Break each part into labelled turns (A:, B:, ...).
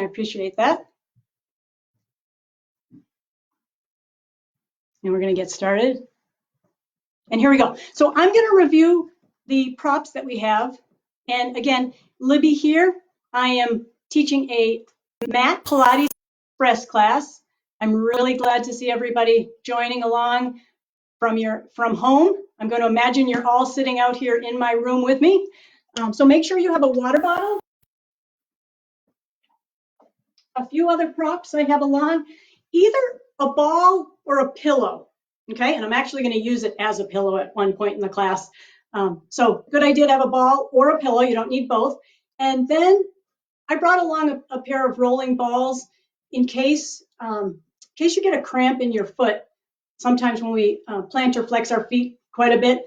A: I appreciate that. And we're going to get started. And here we go. So I'm going to review the props that we have. And again, Libby here. I am teaching a mat Pilates Express class. I'm really glad to see everybody joining along from home. I'm going to imagine you're all sitting out here in my room with me. So make sure you have a water bottle. A few other props I have along, either a ball or a pillow, okay? And I'm actually going to use it as a pillow at one point in the class. So good idea to have a ball or a pillow. You don't need both. And then I brought along a pair of rolling balls in case you get a cramp in your foot. Sometimes when we plant or flex our feet quite a bit,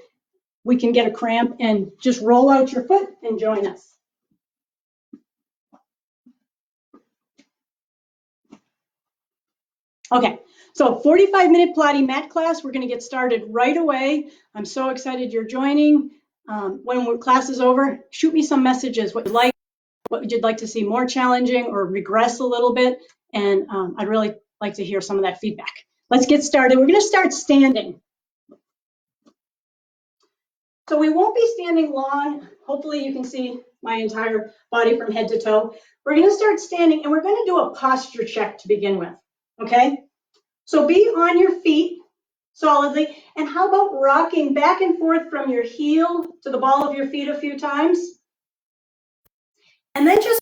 A: we can get a cramp, and just roll out your foot and join us. Okay, so 45-minute Pilates mat class. We're going to get started right away. I'm so excited you're joining. When class is over, shoot me some messages, what you'd like to see more challenging or regress a little bit, and I'd really like to hear some of that feedback. Let's get started. We're going to start standing. So we won't be standing long. Hopefully you can see my entire body from head to toe. We're going to start standing, and we're going to do a posture check to begin with, okay? So be on your feet solidly, and how about rocking back and forth from your heel to the ball of your feet a few times? And then just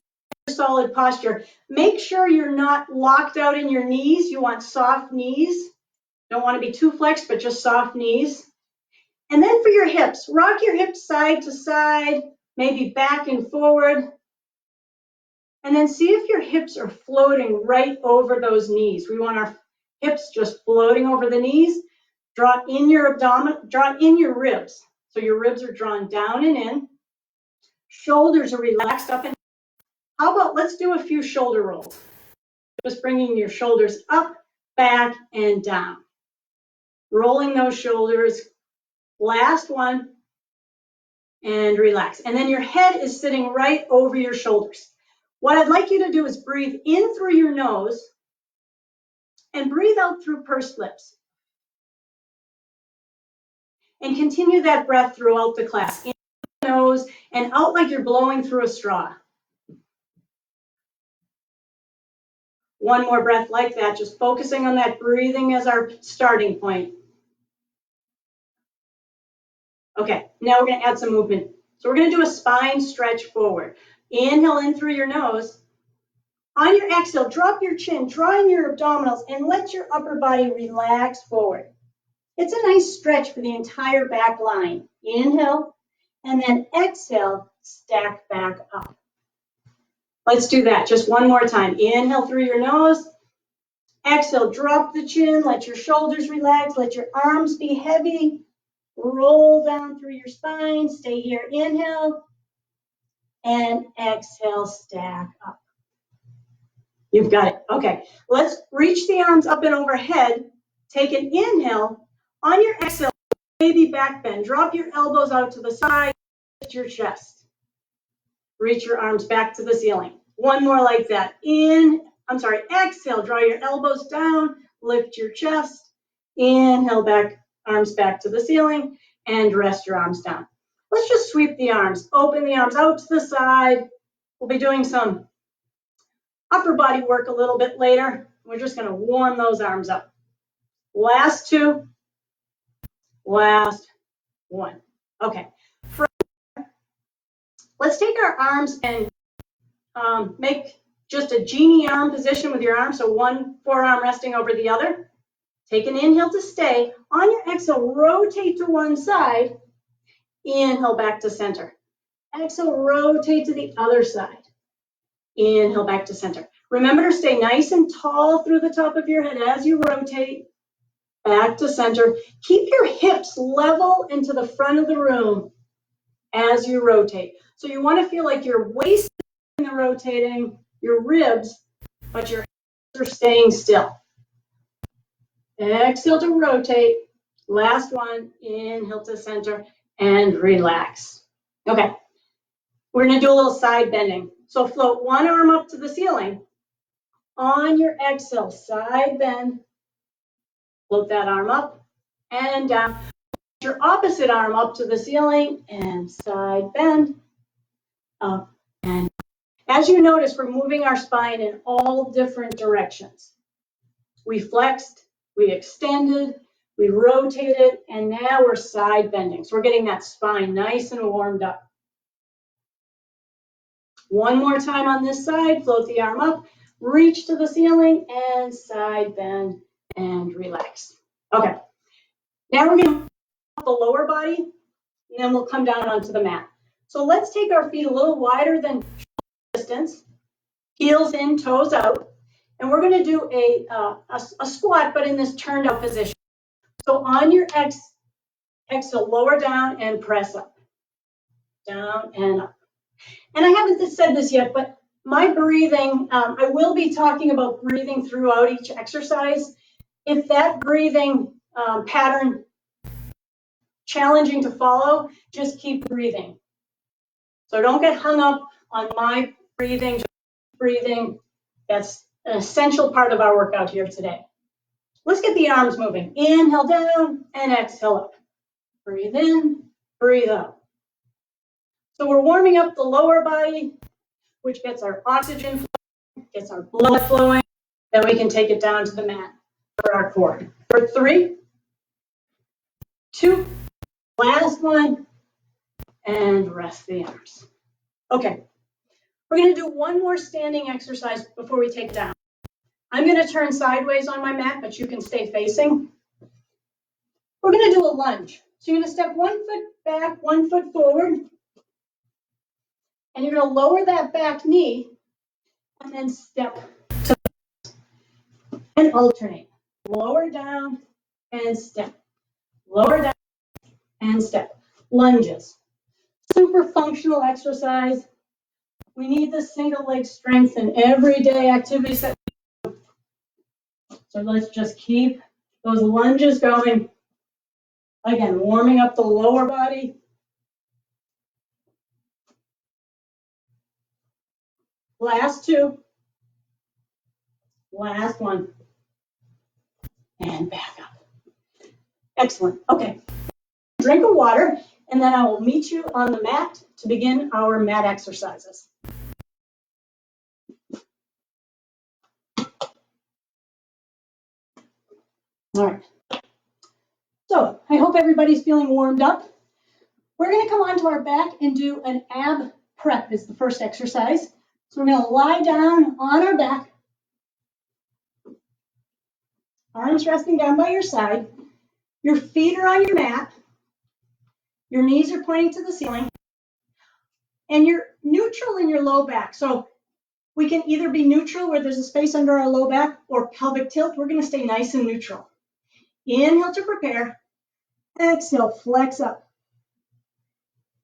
A: solid posture. Make sure you're not locked out in your knees. You want soft knees. Don't want to be too flexed, but just soft knees. And then for your hips, rock your hips side to side, maybe back and forward. And then see if your hips are floating right over those knees. We want our hips just floating over the knees. Draw in your abdomen, draw in your ribs. So your ribs are drawn down and in. Shoulders are relaxed up and down. How about let's do a few shoulder rolls. Just bringing your shoulders up, back, and down. Rolling those shoulders. Last one. And relax. And then your head is sitting right over your shoulders. What I'd like you to do is breathe in through your nose and breathe out through pursed lips. And continue that breath throughout the class. In the nose and out like you're blowing through a straw. One more breath like that, just focusing on that breathing as our starting point. Okay, now we're going to add some movement. So we're going to do a spine stretch forward. Inhale in through your nose. On your exhale, drop your chin, draw in your abdominals, and let your upper body relax forward. It's a nice stretch for the entire back line. Inhale, and then exhale, stack back up. Let's do that just one more time. Inhale through your nose. Exhale, drop the chin, let your shoulders relax, let your arms be heavy. Roll down through your spine. Stay here. Inhale, and exhale, stack up. You've got it. Okay, let's reach the arms up and overhead. Take an inhale. On your exhale, baby back bend. Drop your elbows out to the side. Lift your chest. Reach your arms back to the ceiling. One more like that. Exhale. Draw your elbows down. Lift your chest. Inhale back, arms back to the ceiling, and rest your arms down. Let's just sweep the arms. Open the arms out to the side. We'll be doing some upper body work a little bit later. We're just going to warm those arms up. Last two. Last one. Okay. Let's take our arms and make just a genie arm position with your arms. So one forearm resting over the other. Take an inhale to stay. On your exhale, rotate to one side. Inhale back to center. Exhale, rotate to the other side. Inhale back to center. Remember to stay nice and tall through the top of your head as you rotate. Back to center. Keep your hips level into the front of the room as you rotate. So you want to feel like your waist is rotating, your ribs, but your hips are staying still. Exhale to rotate. Last one. Inhale to center and relax. Okay. We're going to do a little side bending. So float one arm up to the ceiling On your exhale, side bend. Float that arm up and down. Your opposite arm up to the ceiling and side bend. Up and as you notice, we're moving our spine in all different directions. We flexed, we extended, we rotated, and now we're side bending. So we're getting that spine nice and warmed up. One more time on this side, float the arm up, reach to the ceiling, and side bend and relax. Okay, now we're going to up the lower body, and then we'll come down onto the mat. So let's take our feet a little wider than distance, heels in, toes out, and we're going to do a squat, but in this turned up position. So on your exhale, lower down and press up, down and up. And I haven't said this yet, but my breathing, I will be talking about breathing throughout each exercise. If that breathing pattern challenging to follow, just keep breathing. So don't get hung up on my breathing, just breathing. That's an essential part of our workout here today. Let's get the arms moving. Inhale down and exhale up. Breathe in, breathe out. So we're warming up the lower body, which gets our oxygen flowing, gets our blood flowing. Then we can take it down to the mat for our core. For 3, 2, last one, and rest the arms. Okay, we're going to do one more standing exercise before we take it down. I'm going to turn sideways on my mat, but you can stay facing. We're going to do a lunge. So you're going to step 1 foot back, 1 foot forward, and you're going to lower that back knee and then step to and alternate. Lower down and step. Lower down and step. Lunges. Super functional exercise. We need the single leg strength in everyday activities that we do. So let's just keep those lunges going. Again, warming up the lower body. Last 2. Last 1. And back up. Excellent. Okay. Drink of water, and then I will meet you on the mat to begin our mat exercises. All right. So I hope everybody's feeling warmed up. We're going to come onto our back and do an ab prep is the first exercise. So we're going to lie down on our back, arms resting down by your side. Your feet are on your mat. Your knees are pointing to the ceiling. And you're neutral in your low back. So we can either be neutral where there's a space under our low back or pelvic tilt. We're going to stay nice and neutral. Inhale to prepare. Exhale, flex up.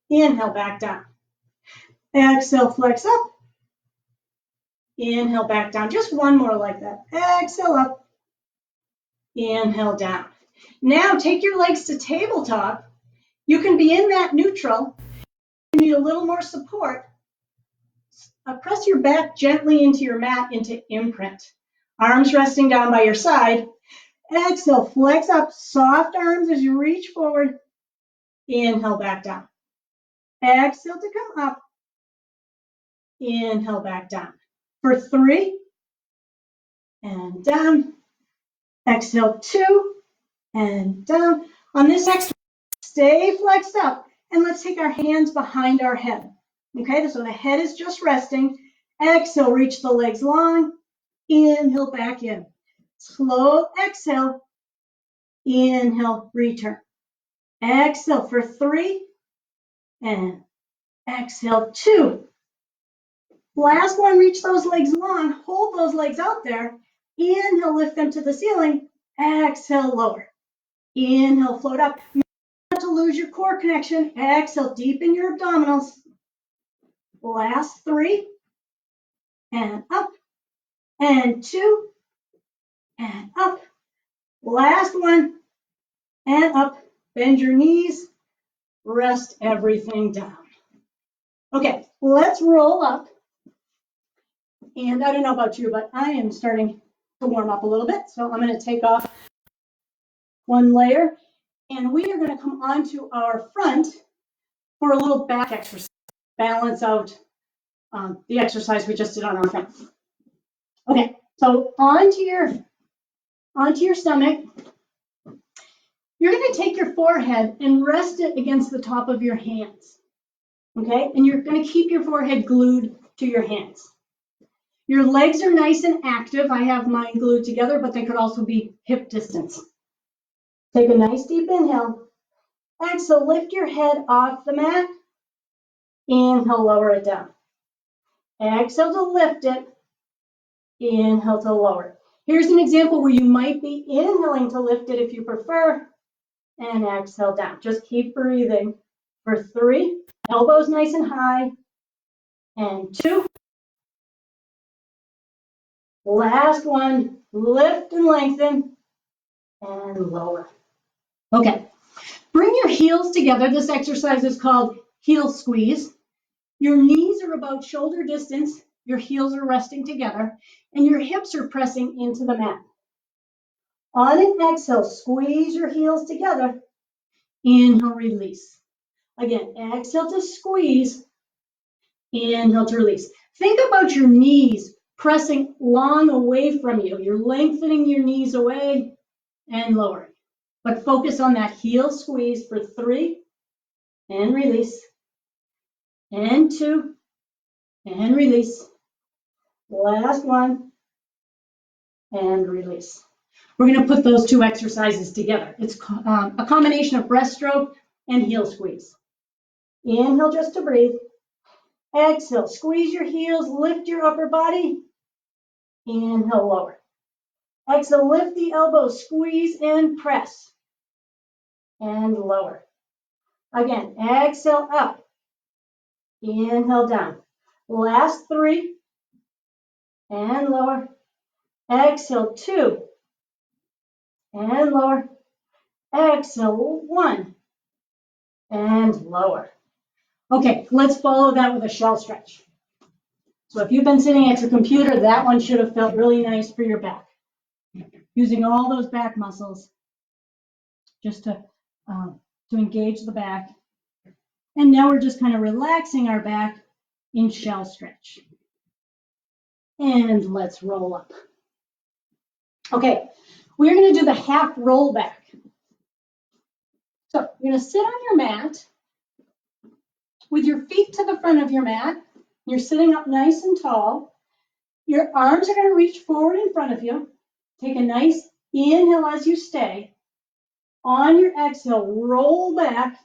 A: Inhale, back down. Exhale, flex up. Inhale, back down. Just one more like that. Exhale up. Inhale, down. Now take your legs to tabletop. You can be in that neutral. You need a little more support. Press your back gently into your mat, into imprint. Arms resting down by your side. Exhale, flex up, soft arms as you reach forward. Inhale, back down. Exhale to come up. Inhale, back down. For 3, and down. Exhale, 2, and down. On this exercise, stay flexed up, and let's take our hands behind our head. Okay, so the head is just resting. Exhale, reach the legs long. Inhale, back in. Slow exhale. Inhale, return. Exhale for 3, and exhale 2. Last one, reach those legs long. Hold those legs out there. Inhale, lift them to the ceiling. Exhale, lower. Inhale, float up. Not to lose your core connection. Exhale, deepen your abdominals. Last 3, and up, and 2, and up. Last 1, and up. Bend your knees. Rest everything down. Okay, let's roll up And I don't know about you, but I am starting to warm up a little bit. So I'm going to take off one layer, and we are going to come onto our front for a little back exercise, balance out the exercise we just did on our front. Okay, so onto your stomach. You're going to take your forehead and rest it against the top of your hands. Okay, and you're going to keep your forehead glued to your hands. Your legs are nice and active. I have mine glued together, but they could also be hip distance. Take a nice deep inhale. Exhale, lift your head off the mat. Inhale, lower it down. Exhale to lift it. Inhale to lower it. Here's an example where you might be inhaling to lift it if you prefer, and exhale down. Just keep breathing for 3. Elbows nice and high. And 2. Last one. Lift and lengthen. And lower. Okay. Bring your heels together. This exercise is called heel squeeze. Your knees are about shoulder distance. Your heels are resting together. And your hips are pressing into the mat. On an exhale, squeeze your heels together. Inhale, release. Again, exhale to squeeze. Inhale to release. Think about your knees pressing long away from you. You're lengthening your knees away and lowering. But focus on that heel squeeze for 3 and release. And 2 and release. Last one and release. We're going to put those 2 exercises together. It's a combination of breaststroke and heel squeeze. Inhale just to breathe. Exhale, squeeze your heels, lift your upper body. Inhale, lower. Exhale, lift the elbows, squeeze and press. And lower. Again, exhale up. Inhale down. Last 3. And lower. Exhale 2. And lower. Exhale 1. And lower. Okay, let's follow that with a shell stretch. So if you've been sitting at your computer, that one should have felt really nice for your back. Using all those back muscles just to engage the back. And now we're just kind of relaxing our back in shell stretch. And let's roll up. Okay, we're going to do the half roll back. So you're going to sit on your mat with your feet to the front of your mat. You're sitting up nice and tall. Your arms are going to reach forward in front of you. Take a nice inhale as you stay. On your exhale, roll back.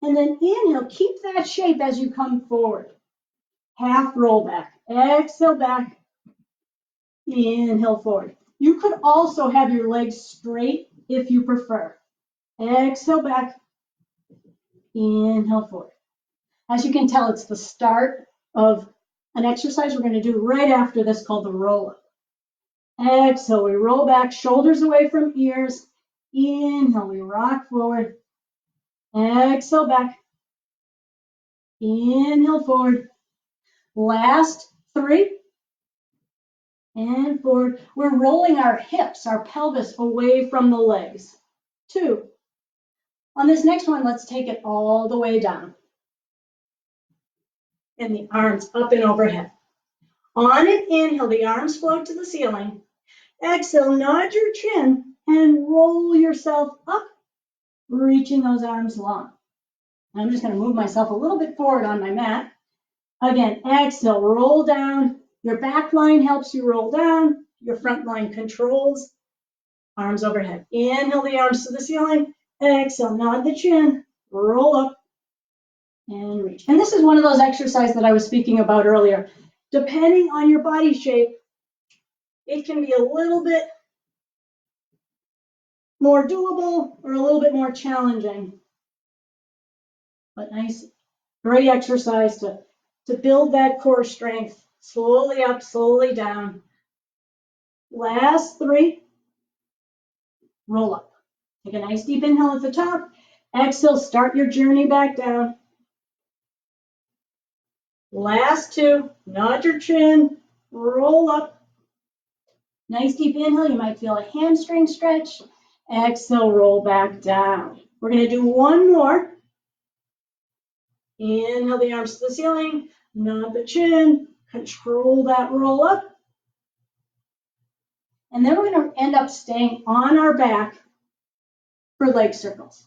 A: And then inhale, keep that shape as you come forward. Half roll back. Exhale back. Inhale forward. You could also have your legs straight if you prefer. Exhale back. Inhale forward. As you can tell, it's the start of an exercise we're going to do right after this called the roll-up. Exhale, we roll back, shoulders away from ears. Inhale, we rock forward. Exhale back. Inhale forward. Last 3. And forward. We're rolling our hips, our pelvis away from the legs. 2. On this next one, let's take it all the way down. And the arms up and overhead. On an inhale, the arms float to the ceiling. Exhale, nod your chin and roll yourself up, reaching those arms long. I'm just going to move myself a little bit forward on my mat. Again, exhale, roll down. Your back line helps you roll down. Your front line controls. Arms overhead. Inhale the arms to the ceiling. Exhale, nod the chin, roll up, and reach. And this is one of those exercises that I was speaking about earlier. Depending on your body shape, it can be a little bit more doable or a little bit more challenging. But nice, great exercise to build that core strength. Slowly up, slowly down. Last 3. Roll up. Take a nice deep inhale at the top. Exhale, start your journey back down. Last two, nod your chin, roll up. Nice deep inhale, you might feel a hamstring stretch. Exhale, roll back down. We're gonna do one more. Inhale the arms to the ceiling, nod the chin, control that roll up. And then we're gonna end up staying on our back for leg circles.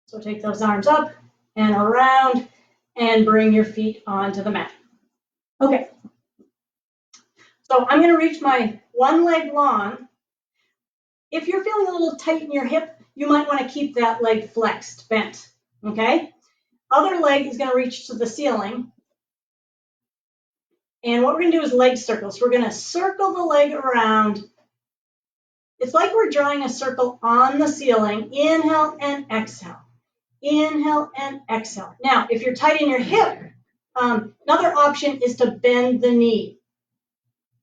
A: So take those arms up and around and bring your feet onto the mat. Okay. So I'm gonna reach my one leg long. If you're feeling a little tight in your hip, you might wanna keep that leg flexed, bent, okay? Other leg is gonna reach to the ceiling. And what we're gonna do is leg circles. We're gonna circle the leg around. It's like we're drawing a circle on the ceiling. Inhale and exhale. Inhale and exhale. Now, if you're tight in your hip, another option is to bend the knee.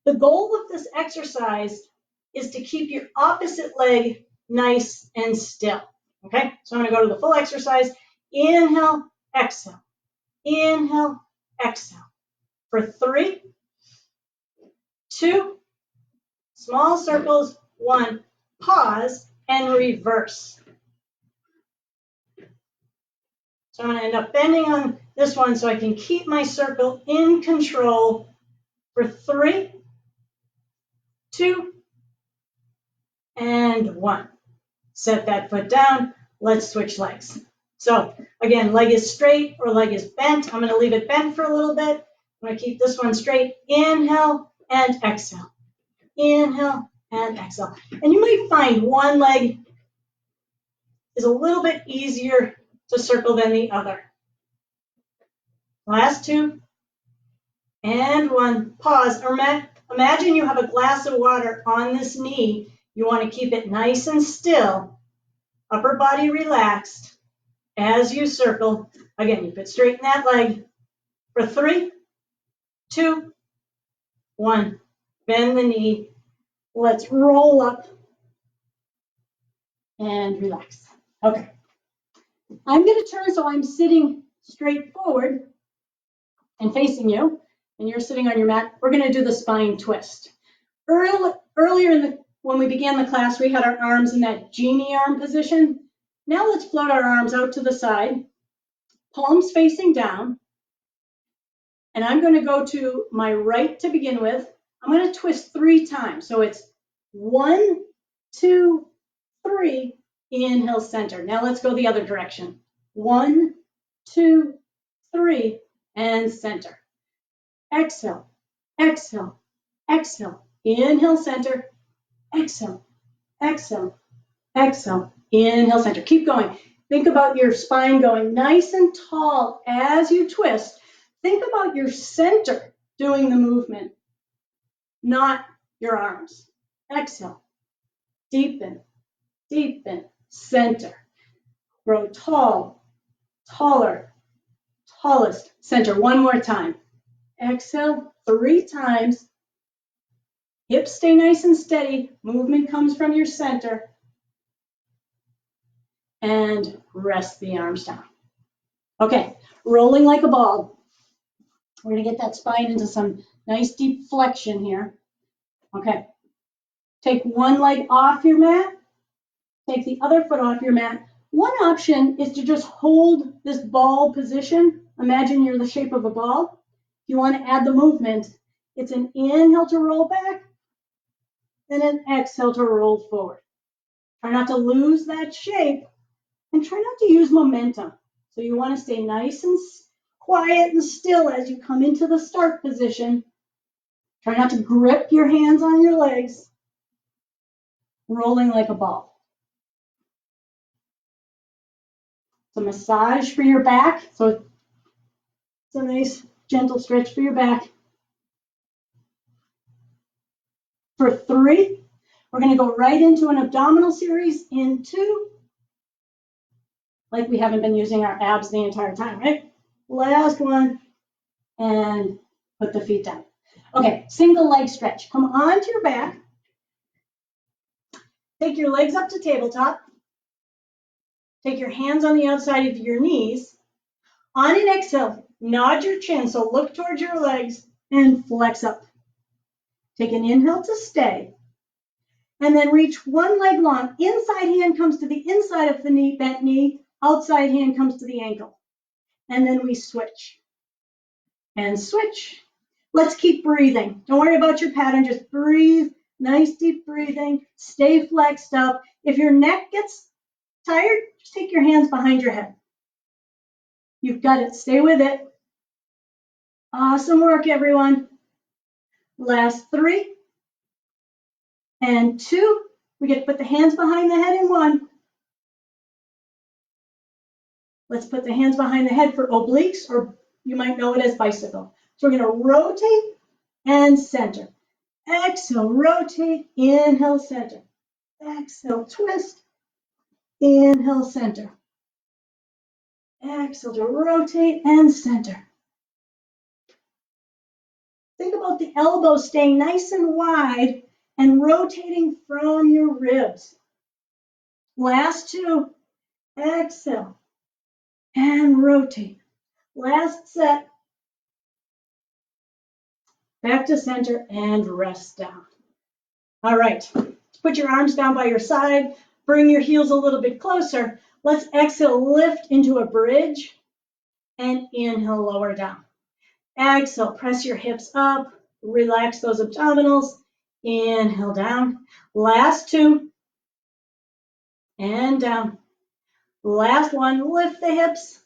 A: The goal of this exercise is to keep your opposite leg nice and still. Okay, so I'm gonna go to the full exercise. Inhale, exhale. Inhale, exhale. For 3, 2, small circles, 1, pause, and reverse. So I'm going to end up bending on this one so I can keep my circle in control for 3, 2, and 1. Set that foot down. Let's switch legs. So again, leg is straight or leg is bent. I'm going to leave it bent for a little bit. I'm going to keep this one straight. Inhale and exhale. Inhale and exhale. And you might find one leg is a little bit easier to circle than the other. Last 2 and 1. Pause. Imagine you have a glass of water on this knee. You want to keep it nice and still. Upper body relaxed as you circle. Again, you could straighten that leg for 3, 2, 1. Bend the knee. Let's roll up and relax. Okay. I'm going to turn so I'm sitting straight forward and facing you, and you're sitting on your mat. We're going to do the spine twist. Earlier when we began the class, we had our arms in that genie arm position. Now let's float our arms out to the side, palms facing down. And I'm going to go to my right to begin with. I'm going to twist 3 times. So it's 1, 2, 3, inhale, center. Now let's go the other direction. 1, 2, 3, and center. Exhale, exhale, exhale. Inhale, center. Exhale, exhale, exhale. Inhale, center. Keep going. Think about your spine going nice and tall as you twist. Think about your center doing the movement, not your arms. Exhale, deepen, deepen, center. Grow tall, taller, tallest, center. One more time. Exhale 3 times. Hips stay nice and steady. Movement comes from your center. And rest the arms down. Okay, rolling like a ball. We're going to get that spine into some nice deep flexion here. Okay, take one leg off your mat. Take the other foot off your mat. One option is to just hold this ball position. Imagine you're the shape of a ball. If you want to add the movement, it's an inhale to roll back, and an exhale to roll forward. Try not to lose that shape, and try not to use momentum. So you want to stay nice and quiet and still as you come into the start position. Try not to grip your hands on your legs. Rolling like a ball. It's a massage for your back. So it's a nice gentle stretch for your back. For 3, we're going to go right into an abdominal series in 2. Like we haven't been using our abs the entire time, right? Last one, and put the feet down. Okay, single leg stretch. Come onto your back. Take your legs up to tabletop. Take your hands on the outside of your knees. On an exhale, Nod your chin, so look towards your legs and flex up. Take an inhale to stay. And then reach one leg long. Inside hand comes to the inside of the knee, bent knee. Outside hand comes to the ankle. And then we switch. And switch. Let's keep breathing. Don't worry about your pattern. Just breathe. Nice deep breathing. Stay flexed up. If your neck gets tired, just take your hands behind your head. You've got it. Stay with it. Awesome work, everyone. Last 3 and 2. We get to put the hands behind the head in 1. Let's put the hands behind the head for obliques, or you might know it as bicycle. So we're going to rotate and center. Exhale, rotate, inhale, center. Exhale, twist, inhale, center. Exhale to rotate and center. Think about the elbows staying nice and wide and rotating from your ribs. Last 2, exhale and rotate. Last set. Back to center and rest down. All right, put your arms down by your side. Bring your heels a little bit closer. Let's exhale, lift into a bridge and inhale, lower down. Exhale, press your hips up. Relax those abdominals. Inhale down. Last 2 and down. Last 1, lift the hips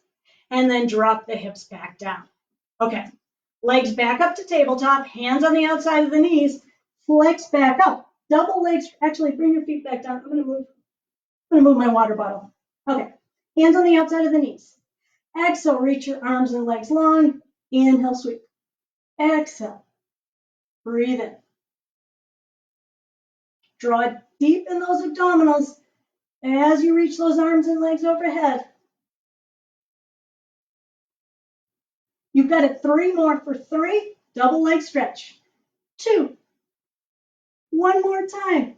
A: and then drop the hips back down. Okay, legs back up to tabletop, hands on the outside of the knees, flex back up. Double legs, actually bring your feet back down. I'm gonna move my water bottle. Okay, hands on the outside of the knees. Exhale, reach your arms and legs long. Inhale, sweep. Exhale, breathe in. Draw deep in those abdominals as you reach those arms and legs overhead. You've got it. 3 more for 3, double leg stretch. 2, 1 more time.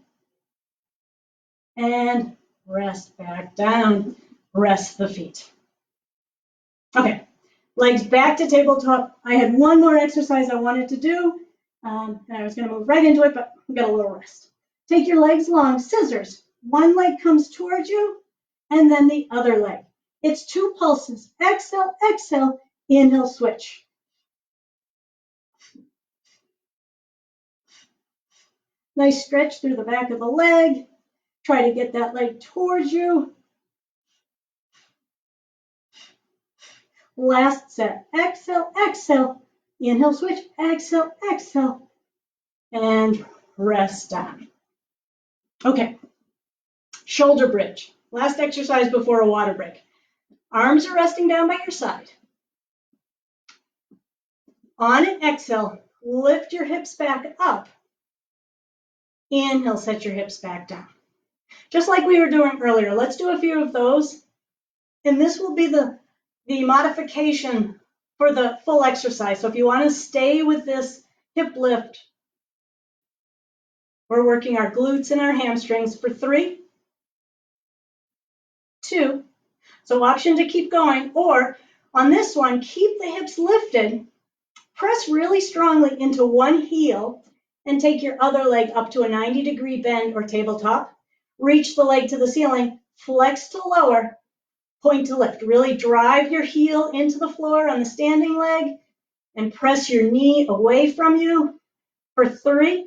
A: And rest back down, rest the feet. Okay, legs back to tabletop. I had 1 more exercise I wanted to do, and I was gonna move right into it, but we got a little rest. Take your legs long, scissors. 1 leg comes towards you, and then the other leg. It's 2 pulses. Exhale, exhale, inhale, switch. Nice stretch through the back of the leg. Try to get that leg towards you. Last set. Exhale, exhale. Inhale, switch. Exhale, exhale. And rest down. Okay. Shoulder bridge. Last exercise before a water break. Arms are resting down by your side. On an exhale, lift your hips back up. Inhale, set your hips back down. Just like we were doing earlier, let's do a few of those. And this will be the modification for the full exercise. So if you want to stay with this hip lift, we're working our glutes and our hamstrings for 3, 2. So option to keep going, or on this one, keep the hips lifted, press really strongly into one heel, and take your other leg up to a 90-degree bend or tabletop. Reach the leg to the ceiling, flex to lower, point to lift. Really drive your heel into the floor on the standing leg and press your knee away from you for 3.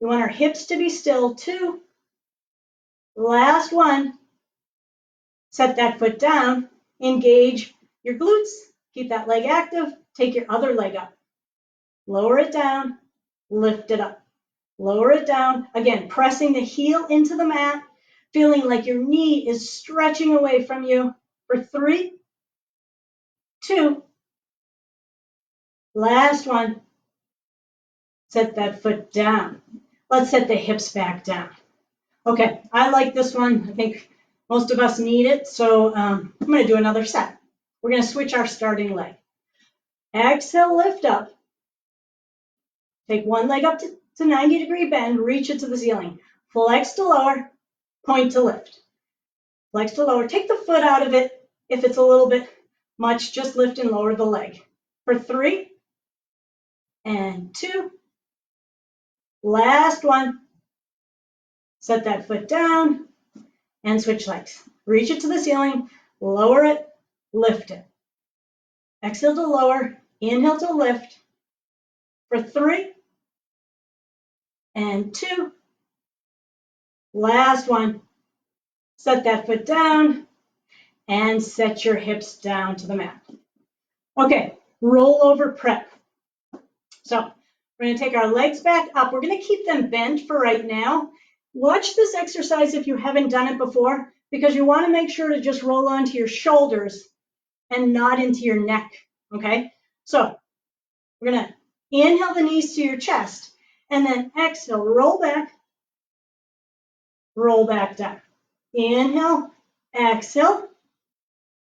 A: We want our hips to be still. 2. Last 1. Set that foot down. Engage your glutes. Keep that leg active. Take your other leg up. Lower it down. Lift it up. Lower it down. Again, pressing the heel into the mat, feeling like your knee is stretching away from you for 3, 2. Last 1. Set that foot down. Let's set the hips back down. Okay, I like this one. I think most of us need it, so I'm going to do another set. We're going to switch our starting leg. Exhale, lift up. Take one leg up to 90-degree bend, reach it to the ceiling. Flex to lower, point to lift. Flex to lower. Take the foot out of it if it's a little bit much, just lift and lower the leg. For 3 and 2. Last one. Set that foot down and switch legs. Reach it to the ceiling, lower it, lift it. Exhale to lower, inhale to lift. For 3 and 2. Last one. Set that foot down and set your hips down to the mat. Okay, roll over prep. So we're going to take our legs back up. We're going to keep them bent for right now. Watch this exercise if you haven't done it before, because you want to make sure to just roll onto your shoulders and not into your neck, okay? So we're going to inhale the knees to your chest, and then exhale, roll back down. Inhale, exhale,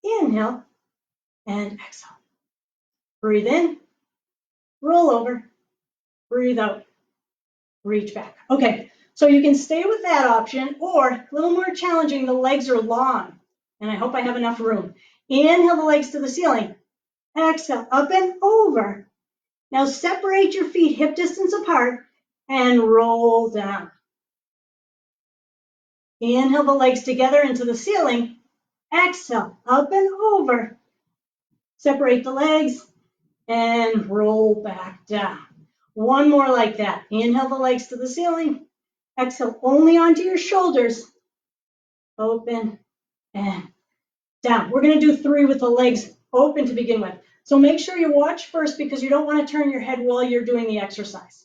A: inhale, and exhale. Breathe in, roll over, breathe out, reach back. Okay, so you can stay with that option, or a little more challenging, the legs are long, and I hope I have enough room. Inhale the legs to the ceiling. Exhale, up and over. Now separate your feet hip distance apart and roll down. Inhale the legs together into the ceiling. Exhale, up and over. Separate the legs and roll back down. One more like that. Inhale the legs to the ceiling. Exhale only onto your shoulders. Open and down. We're going to do 3 with the legs open to begin with. So make sure you watch first, because you don't want to turn your head while you're doing the exercise.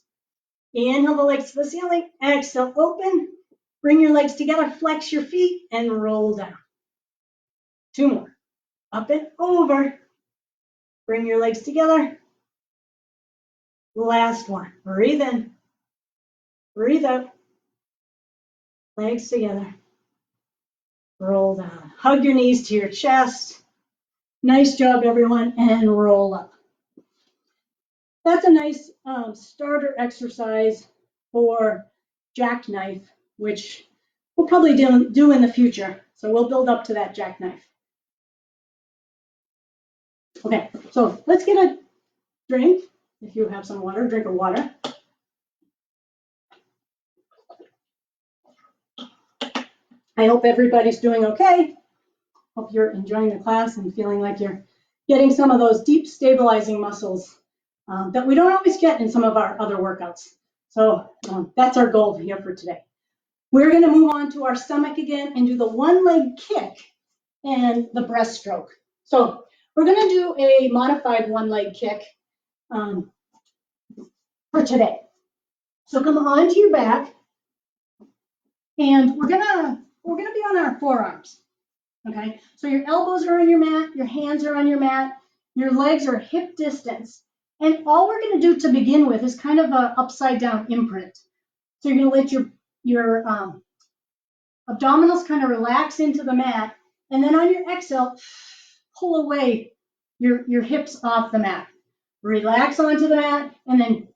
A: Inhale the legs to the ceiling. Exhale, open. Bring your legs together, flex your feet, and roll down. 2 more. Up and over. Bring your legs together. Last one. Breathe in. Breathe out. Legs together. Roll down. Hug your knees to your chest. Nice job, everyone, and roll up. That's a nice starter exercise for jackknife, which we'll probably do in the future. So we'll build up to that jackknife. Okay, so let's get a drink. If you have some water, drink of water. I hope everybody's doing okay. Hope you're enjoying the class and feeling like you're getting some of those deep stabilizing muscles that we don't always get in some of our other workouts. So that's our goal here for today. We're going to move on to our stomach again and do the one leg kick and the breaststroke. So we're going to do a modified one leg kick for today. So come onto your back, and we're gonna be on our forearms. Okay, so your elbows are on your mat, your hands are on your mat, your legs are hip distance, and all we're going to do to begin with is kind of an upside down imprint. So you're going to let your abdominals kind of relax into the mat, and then on your exhale, pull away your hips off the mat. Relax onto the mat, and then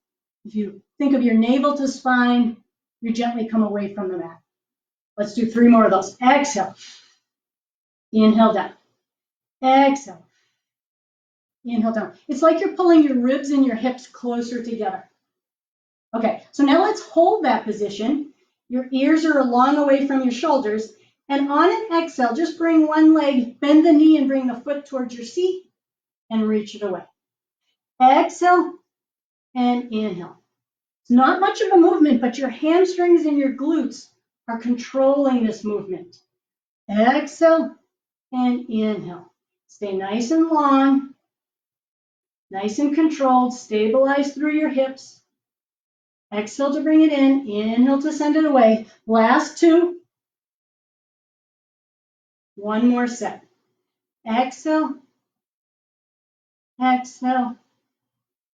A: if you think of your navel to spine, you gently come away from the mat. Let's do 3 more of those. Exhale. Inhale down. Exhale. Inhale down. It's like you're pulling your ribs and your hips closer together. Okay, so now let's hold that position. Your ears are long away from your shoulders. And on an exhale, just bring one leg, bend the knee and bring the foot towards your seat and reach it away. Exhale and inhale. It's not much of a movement, but your hamstrings and your glutes are controlling this movement. Exhale and inhale. Stay nice and long, nice and controlled. Stabilize through your hips. Exhale to bring it in. Inhale to send it away. Last 2. One more set. Exhale, exhale,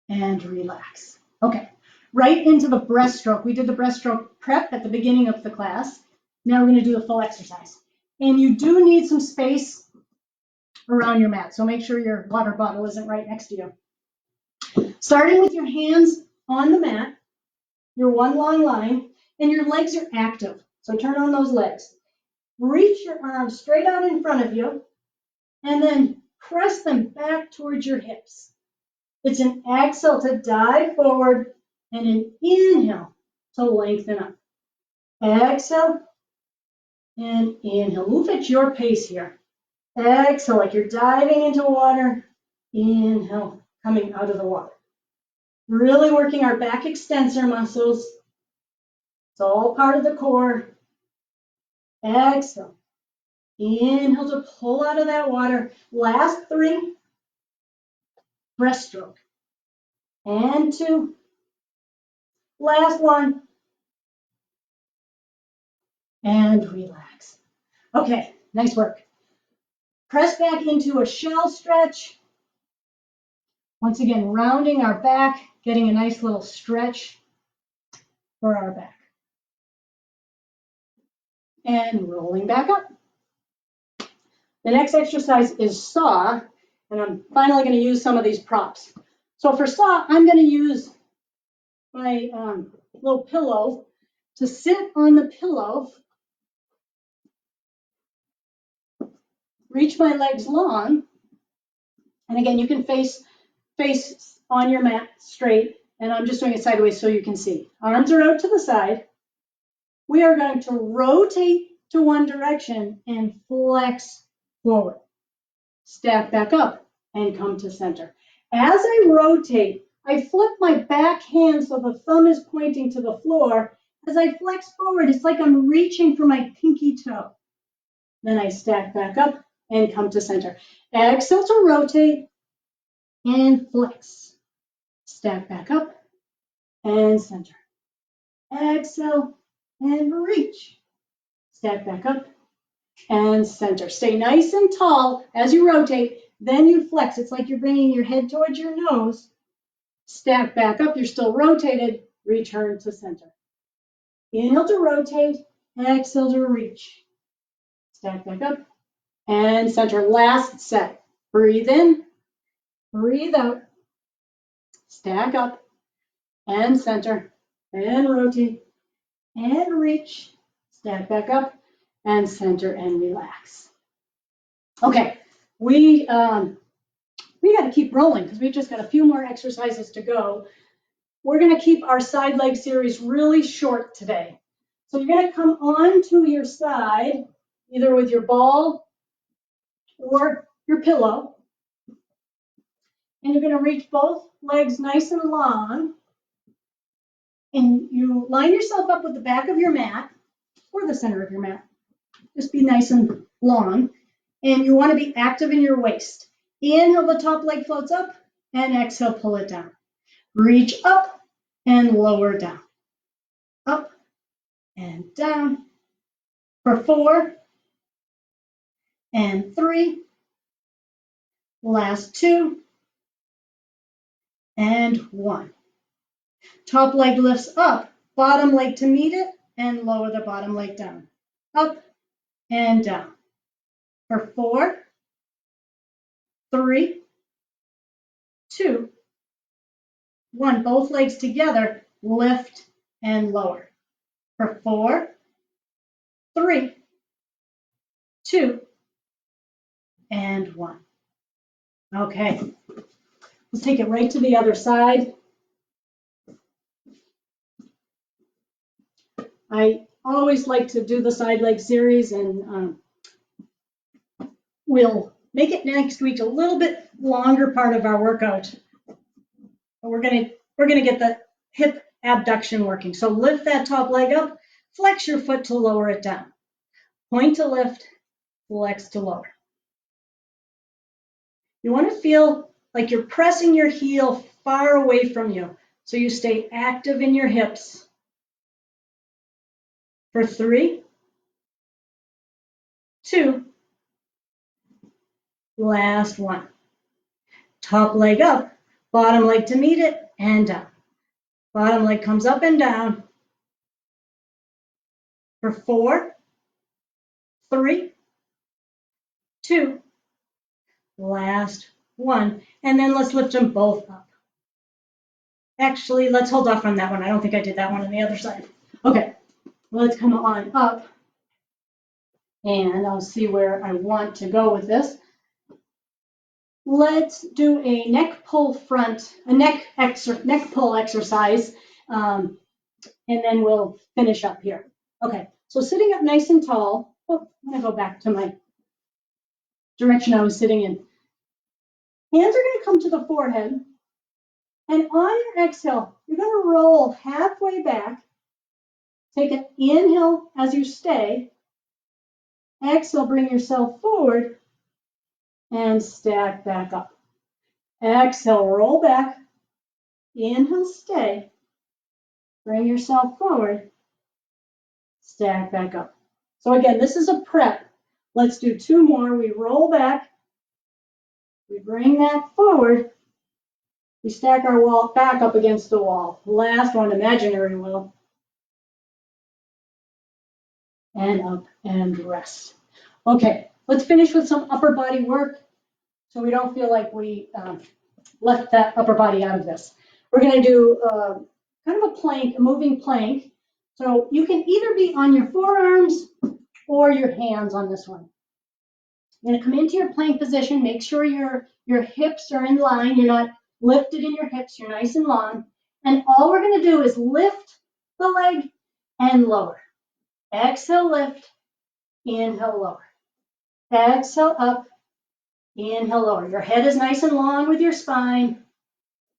A: and relax. Okay, right into the breaststroke. We did the breaststroke prep at the beginning of the class. Now we're going to do the full exercise. And you do need some space around your mat, so make sure your water bottle isn't right next to you. Starting with your hands on the mat, your one long line, and your legs are active. So turn on those legs. Reach your arms straight out in front of you, and then Press them back towards your hips. It's an exhale to dive forward and an inhale to lengthen up. Exhale and inhale. Move at your pace here. Exhale like you're diving into water. Inhale, coming out of the water. Really working our back extensor muscles. It's all part of the core. Exhale. Inhale to pull out of that water. Last 3. Breaststroke. And 2. Last 1. And relax. Okay, nice work. Press back into a shell stretch. Once again, rounding our back, getting a nice little stretch for our back. And rolling back up. The next exercise is saw, and I'm finally going to use some of these props. So for saw, I'm going to use my little pillow to sit on the pillow, reach my legs long, and again, you can face on your mat straight, and I'm just doing it sideways so you can see. Arms are out to the side. We are going to rotate to one direction and flex forward. Stack back up and come to center. As I rotate, I flip my back hand so the thumb is pointing to the floor. As I flex forward, it's like I'm reaching for my pinky toe. Then I stack back up and come to center. Exhale to rotate and flex. Stack back up and center. Exhale and reach. Stack back up and center. Stay nice and tall as you rotate. Then you flex. It's like you're bringing your head towards your nose. Stack back up. You're still rotated. Return to center. Inhale to rotate. Exhale to reach. Stack back up and center. Last set. Breathe in. Breathe out. Stack up and center. And rotate. And reach. Stack back up and center and relax. Okay, we got to keep rolling because we've just got a few more exercises to go. We're going to keep our side leg series really short today. So you're going to come onto your side, either with your ball or your pillow, and you're going to reach both legs nice and long, and you line yourself up with the back of your mat or the center of your mat. Just be nice and long. And you want to be active in your waist. Inhale, the top leg floats up, and exhale, pull it down. Reach up and lower down. Up and down. For 4 and 3. Last 2 and 1. Top leg lifts up, bottom leg to meet it, and lower the bottom leg down. Up and down. For 4, 3, 2, 1. Both legs together, lift and lower. For 4, 3, 2, and 1. Okay, let's take it right to the other side. I always like to do the side leg series, and we'll make it next week a little bit longer part of our workout. But we're gonna get the hip abduction working. So lift that top leg up, flex your foot to lower it down. Point to lift, flex to lower. You want to feel like you're pressing your heel far away from you, so you stay active in your hips. For 3, 2, last 1. Top leg up, bottom leg to meet it, and down. Bottom leg comes up and down. For 4, 3, 2, last 1. And then let's lift them both up. Actually, let's hold off on that one. I don't think I did that one on the other side. Okay, let's come on up. And I'll see where I want to go with this. let's do a neck pull pull exercise, and then we'll finish up here. Okay, so sitting up nice and tall. Oh, I'm gonna go back to my direction I was sitting in. Hands are gonna come to the forehead, and on your exhale, you're gonna roll halfway back. Take an inhale as you stay. Exhale, bring yourself forward and stack back up. Exhale, roll back. Inhale, stay. Bring yourself forward. Stack back up. So again, this is a prep. Let's do 2 more. We roll back. We bring that forward. We stack our wall back up against the wall. Last one, imaginary wall. And up and rest. Okay, let's finish with some upper body work so we don't feel like we left that upper body out of this. We're going to do kind of a plank, a moving plank. So you can either be on your forearms or your hands on this one. You're going to come into your plank position. Make sure your hips are in line. You're not lifted in your hips. You're nice and long. And all we're going to do is lift the leg and lower. Exhale, lift. Inhale, lower. Exhale, up. Inhale, lower. Your head is nice and long with your spine.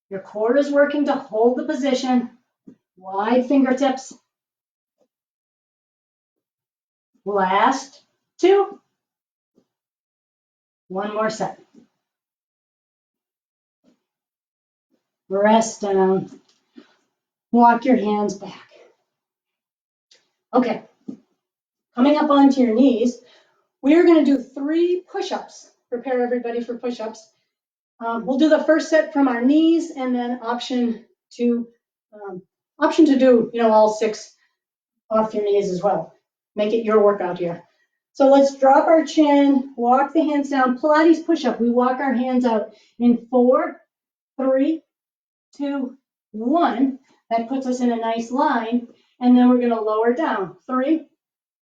A: Your core is working to hold the position. Wide fingertips. Last 2. One more set. Rest down. Walk your hands back. Okay. Coming up onto your knees, we're going to do 3 push-ups. Prepare everybody for push-ups. We'll do the first set from our knees, and then option to do, all 6 off your knees as well. Make it your workout here. So let's drop our chin, walk the hands down. Pilates push-up. We walk our hands out in 4, 3, 2, 1. That puts us in a nice line, and then we're going to lower down. 3,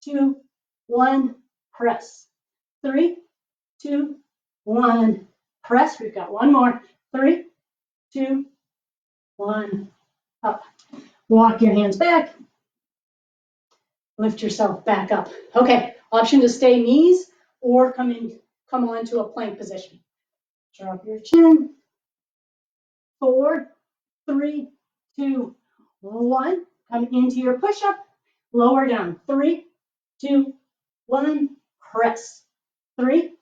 A: 2, 1, press. 3, 2, 1, press. We've got 1 more. 3, 2, 1, up. Walk your hands back. Lift yourself back up. Okay, option to stay knees or come on to a plank position. Drop your chin. 4, 3, 2, 1. Come into your push-up. Lower down. 3, 2, 1, press. 3,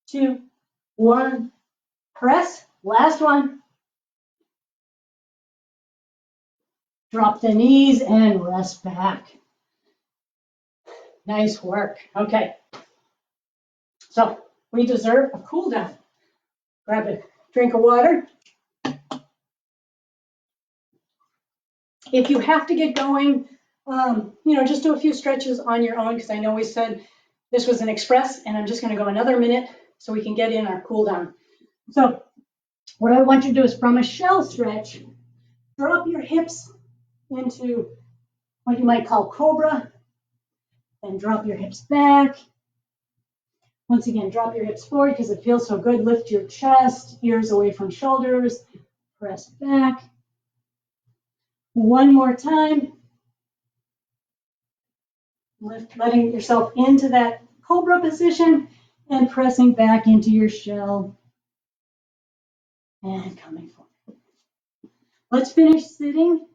A: 2, 1, press. Last one. Drop the knees and rest back. Nice work. Okay. So we deserve a cool down. Grab a drink of water. If you have to get going, just do a few stretches on your own, because I know we said this was an express, and I'm just going to go another minute so we can get in our cool down. So what I want you to do is, from a shell stretch, drop your hips into what you might call cobra, and drop your hips back. Once again, drop your hips forward because it feels so good. Lift your chest, ears away from shoulders, press back. 1 more time. Letting yourself into that cobra position and pressing back into your shell and coming forward. Let's finish sitting.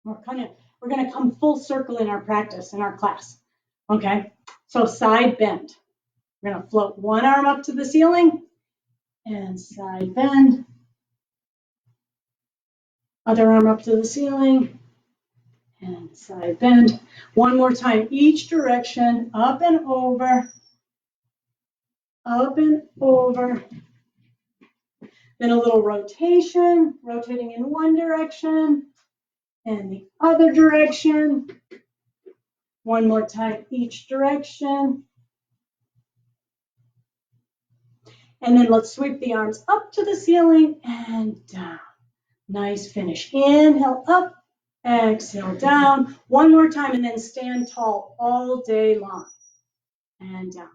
A: We're going to come full circle in our practice, in our class. Okay, so side bend. We're going to float 1 arm up to the ceiling and side bend. Other arm up to the ceiling and side bend. 1 more time, each direction, up and over, up and over. Then a little rotation, rotating in 1 direction and the other direction. 1 more time, each direction. And then let's sweep the arms up to the ceiling and down. Nice finish. Inhale up, exhale down. 1 more time, and then stand tall all day long. And down.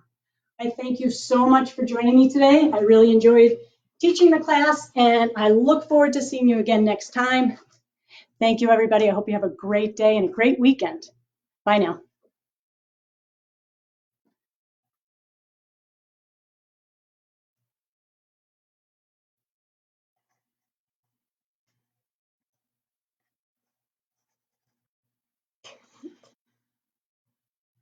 A: I thank you so much for joining me today. I really enjoyed teaching the class, and I look forward to seeing you again next time. Thank you, everybody. I hope you have a great day and a great weekend. Bye now.